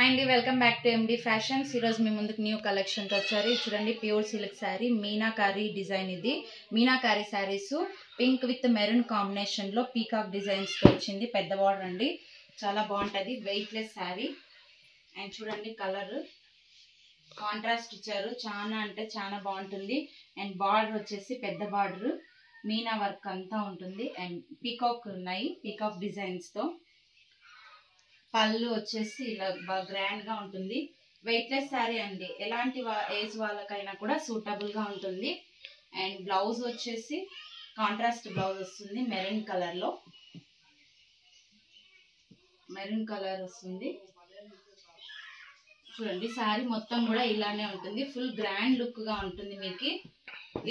Hi అండి, welcome back to MD fashions. ఈరోజు మీ ముందుకు న్యూ కలెక్షన్తో వచ్చారు. చూడండి, pure silk sari, meenakari design. ఇది meenakari saris pink with maroon కాంబినేషన్లో పీకాక్ డిజైన్స్తో వచ్చింది. పెద్ద బార్డర్ అండి, చాలా బాగుంటుంది. వెయిట్లెస్ శారీ. అండ్ చూడండి, కలర్ కాంట్రాస్ట్ ఇచ్చారు, చాలా అంటే చాలా బాగుంటుంది. అండ్ బార్డర్ వచ్చేసి పెద్ద బార్డర్, మీనా వర్క్ అంతా ఉంటుంది. అండ్ పీకాక్ ఉన్నాయి, పీకాక్ డిజైన్స్తో. పళ్ళు వచ్చేసి ఇలా బాగా గ్రాండ్గా ఉంటుంది. వెయిట్లెస్ శారీ అండి, ఎలాంటి ఏజ్ వాళ్ళకైనా కూడా సూటబుల్గా ఉంటుంది. అండ్ బ్లౌజ్ వచ్చేసి కాంట్రాస్ట్ బ్లౌజ్ వస్తుంది, మెరూన్ కలర్లో. మెరూన్ కలర్ వస్తుంది. చూడండి, శారీ మొత్తం కూడా ఇలానే ఉంటుంది. ఫుల్ గ్రాండ్ లుక్గా ఉంటుంది మీకు.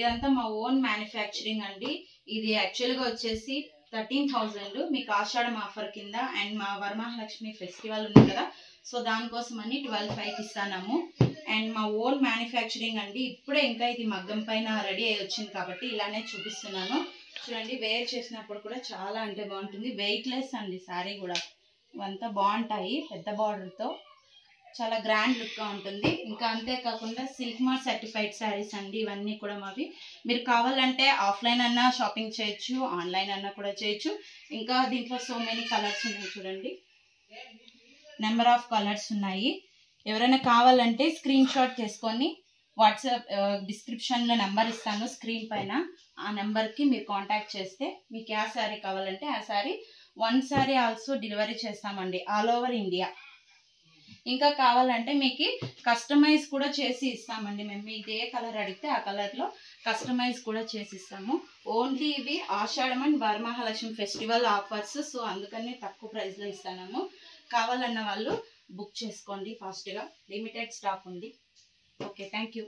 ఇదంతా మా ఓన్ మ్యానుఫ్యాక్చరింగ్ అండి. ఇది యాక్చువల్గా వచ్చేసి 13,000 మీకు ఆషాఢం ఆఫర్ కింద. అండ్ మా వరమహాలక్ష్మి ఫెస్టివల్ ఉంది కదా, సో దానికోసం అని 12,500కి ఇస్తాము. అండ్ మా ఓన్ మ్యానుఫ్యాక్చరింగ్ అండి. ఇప్పుడే ఇంకా ఇది మగ్గం పైన రెడీ అయ్యి వచ్చింది కాబట్టి ఇలానే చూపిస్తున్నాను. చూడండి, వేర్ చేసినప్పుడు కూడా చాలా అంటే బాగుంటుంది. వెయిట్లెస్ అండి శారీ కూడా. ఇవంతా బాగుంటాయి, పెద్ద బార్డర్తో చాలా గ్రాండ్ లుక్గా ఉంటుంది. ఇంకా అంతేకాకుండా సిల్క్ మార్క్ సర్టిఫైడ్ శారీస్ అండి ఇవన్నీ కూడా మావి. మీరు కావాలంటే ఆఫ్లైన్ అన్నా షాపింగ్ చేయొచ్చు, ఆన్లైన్ అన్నా కూడా చేయొచ్చు. ఇంకా దీంట్లో సో మెనీ కలర్స్ ఉన్నాయి. చూడండి, నెంబర్ ఆఫ్ కలర్స్ ఉన్నాయి. ఎవరైనా కావాలంటే స్క్రీన్ షాట్ చేసుకొని వాట్సాప్ డిస్క్రిప్షన్లో నెంబర్ ఇస్తాను స్క్రీన్ పైన. ఆ నెంబర్కి మీరు కాంటాక్ట్ చేస్తే మీకు ఏ శారీ కావాలంటే ఆ sari, one sari also delivery చేస్తామండి, ఆల్ ఓవర్ ఇండియా. ఇంకా కావాలంటే మీకు కస్టమైజ్ కూడా చేసి ఇస్తామండి మేము. మీకు ఏ కలర్ అడిగితే ఆ కలర్లో కస్టమైజ్ కూడా చేసి ఇస్తాము. ఓన్లీ ఇవి Ashadham and Varamahalakshmi festival offers, so అందుకని తక్కువ ప్రైస్లో ఇస్తాము. కావాలన్న వాళ్ళు బుక్ చేసుకోండి ఫాస్ట్గా, లిమిటెడ్ స్టాక్ ఉంది. Okay, thank you.